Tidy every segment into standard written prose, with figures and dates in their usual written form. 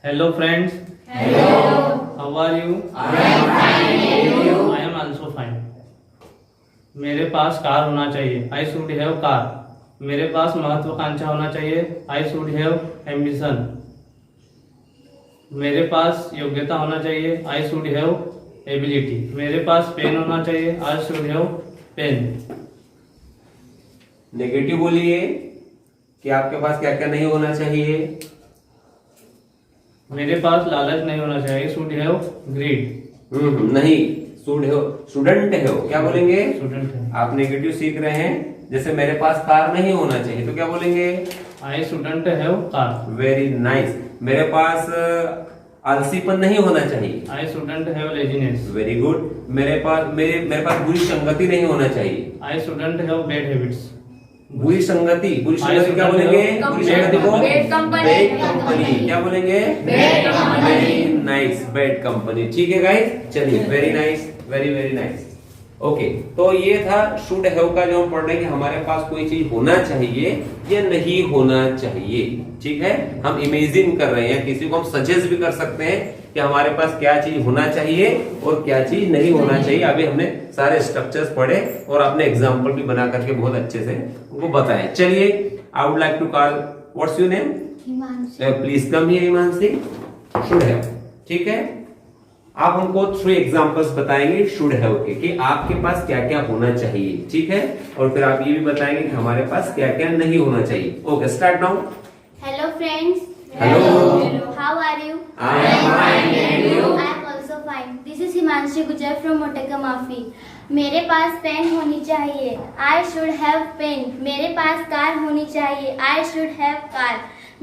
Hello friends. Hello. How are you? I am fine. And you? I am also fine. मेरे पास car होना चाहिए. I should have car. मेरे पास महत्वाकांक्षा होना चाहिए. I should have ambition. मेरे पास योग्यता होना चाहिए. I should have ability. मेरे पास पेन होना चाहिए. I should have pen. Negative बोलिए कि आपके पास क्या क्या नहीं होना चाहिए. मेरे पास लालच नहीं होना चाहिए. I should have greed. नहीं, स्टूडेंट हो क्या बोलेंगे. स्टूडेंट है. आप नेगेटिव सीख रहे हैं. जैसे मेरे पास कार नहीं होना चाहिए तो क्या बोलेंगे. I shouldn't have car. Very nice. मेरे पास आलसीपन नहीं होना चाहिए. I shouldn't have laziness. Very good. मेरे पास बुरी संगति नहीं होना चाहिए. I shouldn't have bad habits. बुरी संगति क्या बोलेंगे. बुरी संगति को Bad company. बैड कंपनी क्या बोलेंगे. Bad company. Very nice. Bad company. ठीक है गाइस. चलिए very nice. Very nice. Okay, तो ये था शुड हैव का जो हम पढ़ रहे हैं कि हमारे पास कोई चीज होना चाहिए या नहीं होना चाहिए. ठीक है, हम इमेजिन कर रहे हैं, किसी को हम सजेस्ट भी कर सकते हैं कि हमारे पास क्या चीज होना चाहिए और क्या चीज नहीं होना चाहिए. अभी हमने सारे स्ट्रक्चर्स पढ़े और आपने एग्जाम्पल भी बना करके बहुत अच्छे से उनको बताया. चलिए, I would like to call, what's your name. Please come here Himanshi. Should have. ठीक है, आप हमको 3 एग्जांपल्स बताएंगे शुड हैव के कि आपके पास क्या क्या होना चाहिए. ठीक है, और फिर आप ये भी बताएंगे कि हमारे पास क्या क्या नहीं होना चाहिए. Okay, start now. Hello friends. Hello. How are you? I am fine. And you? I am also fine. This is Himanshi Gujar from Motaka Mafi. मेरे पास पेन होनी चाहिए. I should have pen. मेरे पास कार होनी चाहिए. I should have car.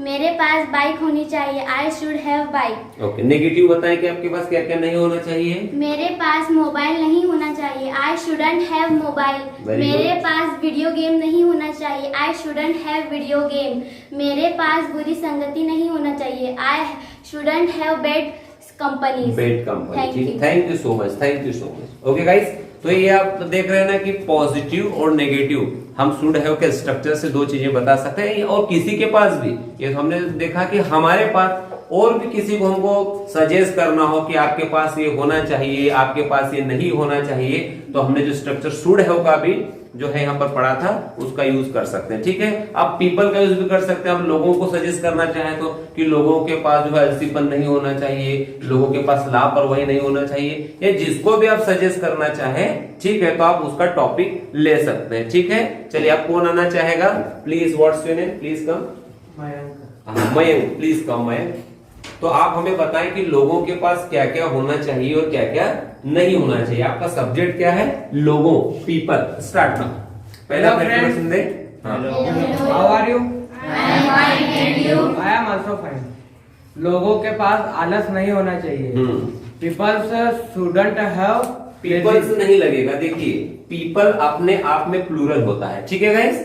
मेरे पास bike होनी चाहिए. I should have bike. Okay, negative बताएं कि आपके पास क्या क्या नहीं होना चाहिए. मेरे पास मोबाइल नहीं होना चाहिए. I shouldn't have mobile. Very मेरे good. पास वीडियो गेम नहीं होना चाहिए. I shouldn't have video game. मेरे पास बुरी संगति नहीं होना चाहिए. I shouldn't have bad companies. Bed company. Thank ठीक, you. Thank you so much. Thank you so much. Okay guys, तो ये आप देख रहे हैं ना कि पॉजिटिव और नेगेटिव हम शुड हैव के स्ट्रक्चर से 2 चीजें बता सकते हैं. और किसी के पास भी ये हमने देखा कि हमारे पास और भी किसी को हमको सजेस्ट करना हो कि आपके पास ये होना चाहिए, आपके पास ये नहीं होना चाहिए, तो हमने जो स्ट्रक्चर शुड हैव का भी जो है यहाँ पर पढ़ा था उसका यूज कर सकते हैं. ठीक है, आप पीपल का यूज भी कर सकते हैं. आप लोगों को सजेस्ट करना चाहें तो कि लोगों के पास जो है आलसीपन नहीं होना चाहिए, लोगों के पास लापरवाही नहीं होना चाहिए, या जिसको भी आप सजेस्ट करना चाहें, ठीक है, तो आप उसका टॉपिक ले सकते हैं. ठीक है, चलिए, आप कौन आना चाहेगा. Please, what's your name. Please come. Mayank. Please come Mayank. तो आप हमें बताएं कि लोगों के पास क्या क्या होना चाहिए और क्या क्या नहीं होना चाहिए. आपका सब्जेक्ट क्या है. लोगों, पीपल. Start now. पहला प्रश्न दे. How are you? I am fine. And you? I am also fine. लोगों के पास आलस नहीं होना चाहिए. People shouldn't have पीपल्स नहीं लगेगा. देखिए, पीपल अपने आप में प्लूरल होता है. ठीक है गाइस,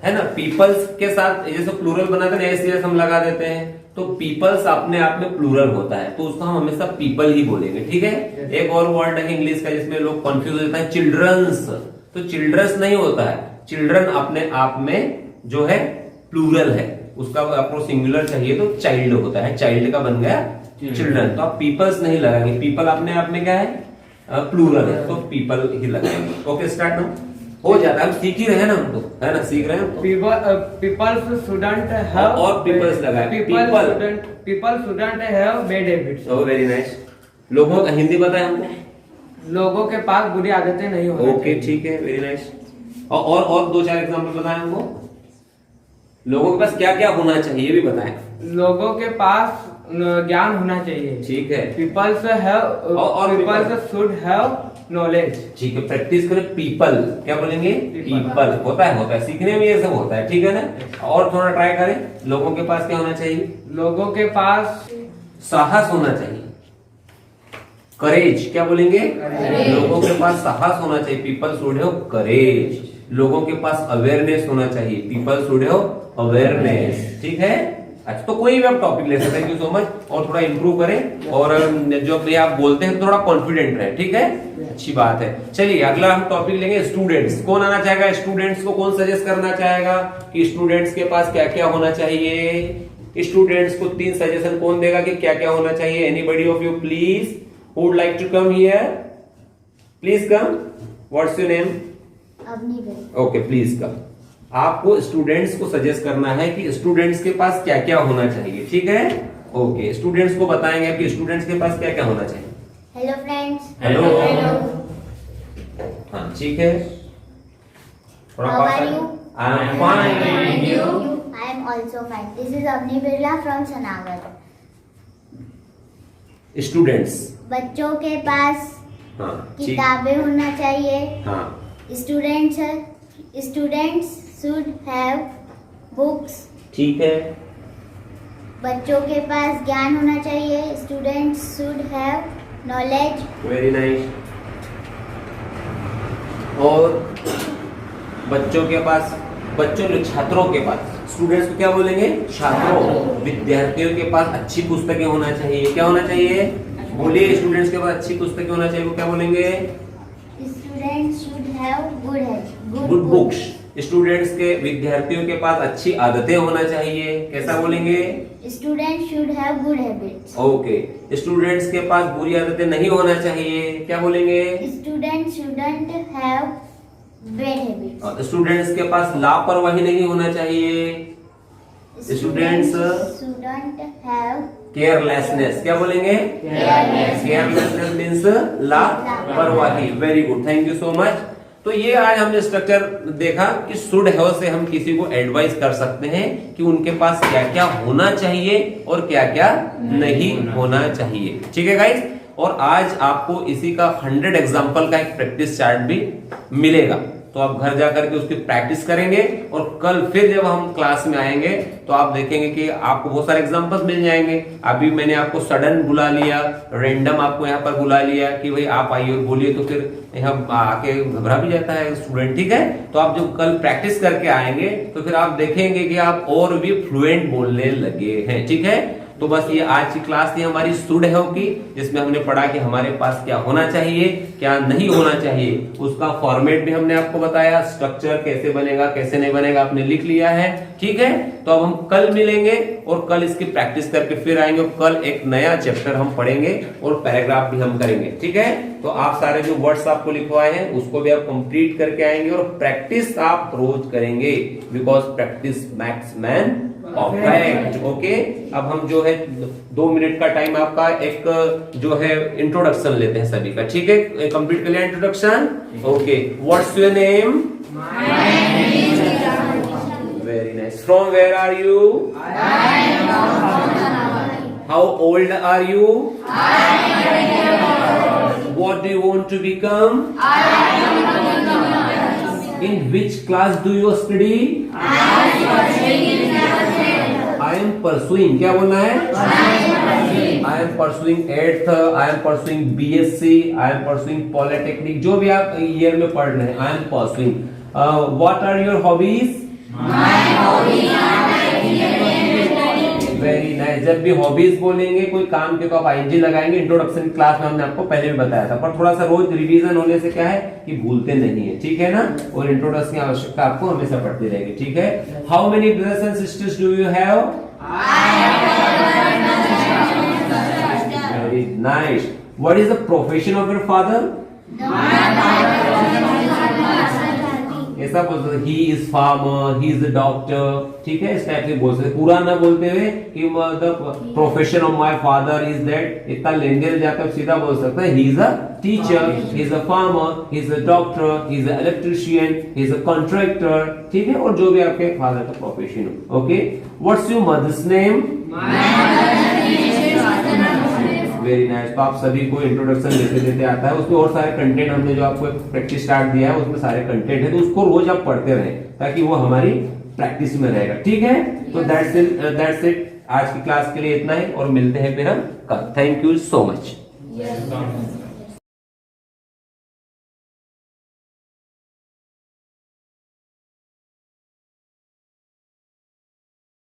है ना. पीपल्स के साथ जैसे प्लूरल बनाते हैं ऐसे हम लगा देते हैं, तो पीपल्स अपने आप में प्लूरल होता है, तो उसको हम हमेशा पीपल ही बोलेंगे. ठीक है. एक और वर्ड है इंग्लिश का जिसमें लोग कंफ्यूज होता है, चिल्ड्रंस. तो चिल्ड्रंस नहीं होता है. चिल्ड्रन अपने आप में जो है प्लूरल है. उसका आपको सिंगुलर चाहिए तो चाइल्ड होता है. चाइल्ड का बन गया चिल्ड्रन. तो आप पीपल्स नहीं लगाएंगे. पीपल अपने आप में क्या है, प्लूरल है, तो पीपल ही लगाएंगे. Okay, start now. हो जाता है. हम सीख ही रहे हैं ना, हम तो है ना, सीख रहे हैं. people shouldn't have और peoples लगाए. people shouldn't have bad habits. So very nice. लोगों का हिंदी बताए हमको. लोगों के पास बुरी आदतें नहीं होनी ओके, चाहिए. ठीक है, वेरी नाइस. और 2-4 एग्जांपल बताएं हमको. लोगों के पास क्या क्या होना चाहिए भी बताएं. लोगों के पास ज्ञान होना चाहिए. ठीक है. People should have knowledge. ठीक है, प्रैक्टिस करें. पीपल क्या बोलेंगे. पीपल होता है सीखने में ये सब होता है. ठीक है ना. और थोड़ा ट्राई करें. लोगों के पास क्या होना चाहिए. लोगों के पास साहस होना चाहिए. करेज क्या बोलेंगे. लोगों के पास साहस होना चाहिए. People should have courage. लोगों के पास अवेयरनेस होना चाहिए. People should have awareness. ठीक है. अच्छा, तो कोई भी आप टॉपिक ले सकते हैं. Thank you so much. और थोड़ा इंप्रूव करें और जो भी आप बोलते हैं थोड़ा कॉन्फिडेंट रहे. ठीक है, अच्छी बात है. चलिए, अगला हम टॉपिक लेंगे स्टूडेंट्स. कौन आना चाहेगा. स्टूडेंट्स को कौन सजेस्ट करना चाहेगा कि स्टूडेंट्स के पास क्या क्या होना चाहिए. स्टूडेंट्स को 3 सजेशन कौन देगा कि क्या क्या होना चाहिए? Anybody of you please would like to come here, please come. What's your name? अवनीबेल। Okay, please come. आपको स्टूडेंट्स को सजेस्ट करना है कि स्टूडेंट्स के पास क्या क्या होना चाहिए, ठीक है? ओके, स्टूडेंट्स को बताएंगे कि स्टूडेंट्स के पास क्या क्या होना चाहिए। Hello friends. हेलो। हाँ, ठीक है। How are you? I am fine. And you? I am also fine. This is Avni Birla from Sanagar. Students, बच्चों के पास हाँ, ठीक। किताबें होना चाहिए। हाँ, स्टूडेंट्स should have books. ठीक है। बच्चों के पास ज्ञान होना चाहिए। Students should have knowledge. Very nice. और बच्चों के पास, छात्रों के पास, स्टूडेंट्स को क्या बोलेंगे? छात्रों। विद्यार्थियों के पास अच्छी पुस्तकें होना चाहिए। क्या होना चाहिए? बोलिए, स्टूडेंट्स के पास अच्छी पुस्तकें होना चाहिए, वो क्या बोलेंगे? Students should have good books. Students के, विद्यार्थियों के पास अच्छी आदतें होना चाहिए। कैसा बोलेंगे? Students should have good habits. Okay, students के पास बुरी आदतें नहीं होना चाहिए। क्या बोलेंगे? Students shouldn't have bad habits. Students के पास लापरवाही नहीं होना चाहिए। Students shouldn't have carelessness. क्या बोलेंगे? केयरलेसनेस मीन्स लापरवाही। Very good, thank you so much. तो ये आज हमने स्ट्रक्चर देखा कि शुड हैव से हम किसी को एडवाइस कर सकते हैं कि उनके पास क्या क्या होना चाहिए और क्या क्या नहीं होना चाहिए। ठीक है गाइस, और आज आपको इसी का 100 एग्जाम्पल का एक प्रैक्टिस चार्ट भी मिलेगा, तो आप घर जाकर के उसकी प्रैक्टिस करेंगे और कल फिर जब हम क्लास में आएंगे तो आप देखेंगे कि आपको बहुत सारे एग्जांपल्स मिल जाएंगे। अभी मैंने आपको सडन बुला लिया, रैंडम आपको यहाँ पर बुला लिया कि भाई आप आइए और बोलिए, तो फिर यहाँ आके घबरा भी जाता है स्टूडेंट। ठीक है, तो आप जब कल प्रैक्टिस करके आएंगे तो फिर आप देखेंगे कि आप और भी फ्लुएंट बोलने लगे हैं। ठीक है, तो बस ये आज की क्लास थी हमारी शुड हैव की, जिसमें हमने पढ़ा कि हमारे पास क्या होना चाहिए, क्या नहीं होना चाहिए। उसका फॉर्मेट भी हमने आपको बताया, स्ट्रक्चर कैसे बनेगा कैसे नहीं बनेगा आपने लिख लिया है। ठीक है, तो अब हम कल मिलेंगे और कल इसकी प्रैक्टिस करके फिर आएंगे। कल एक नया चैप्टर हम पढ़ेंगे और पैराग्राफ भी हम करेंगे। ठीक है, तो आप सारे जो वर्ड्स आपको लिखवाए हैं उसको भी आप कंप्लीट करके आएंगे और प्रैक्टिस आप रोज करेंगे, because practice max man perfect. Okay, अब हम जो है 2 मिनट का टाइम आपका एक जो है इंट्रोडक्शन लेते हैं सभी का। ठीक है, कंप्लीट कर लिया introduction. Okay, what's your name? Very nice. From where are you? How old are you? What do you want to become? In which class do you study? I am pursuing. क्या बोलना है? I am pursuing 8th. I am pursuing BSc. I am pursuing Polytechnic. जो भी आप year में पढ़ रहे हैं, I am pursuing. What are your hobbies? My hobbies are very nice. जब भी हॉबीज बोलेंगे कोई काम के तो आप आईएनजी लगाएंगे। इंट्रोडक्शन क्लास में हमने आपको पहले भी बताया था, पर थोड़ा सा रोज रिवीजन होने से क्या है कि भूलते नहीं है। ठीक है ना, और इंट्रोडक्शन की आवश्यकता आपको हमेशा पड़ती रहेगी। ठीक है, how many brothers and sisters do you have? Very nice. What is the profession of your father? ऐसा बोल सकते, he is farmer, he is the doctor. ठीक है, इस टाइप से बोल सकते, पूरा ना बोलते हुए कि the profession of my father is that, इतना लेंगे जाता है, सीधा बोल सकते हैं he is a teacher, he is a farmer, he is a doctor, he is a electrician, he is a contractor. ठीक है, और जो भी आपके फादर का प्रोफेशन हो। Okay, what's your mother's name? Very nice. तो आप सभी को इंट्रोडक्शन देते देते आता है, उसमें और सारे कंटेंट हमने जो आपको प्रैक्टिस स्टार्ट दिया है उसमें सारे कंटेंट है, तो उसको रोज आप पढ़ते रहें ताकि वो हमारी प्रैक्टिस में रहेगा। ठीक है, तो दैट्स इट आज की क्लास के लिए इतना ही, और मिलते हैं फिर हम कल। Thank you so much.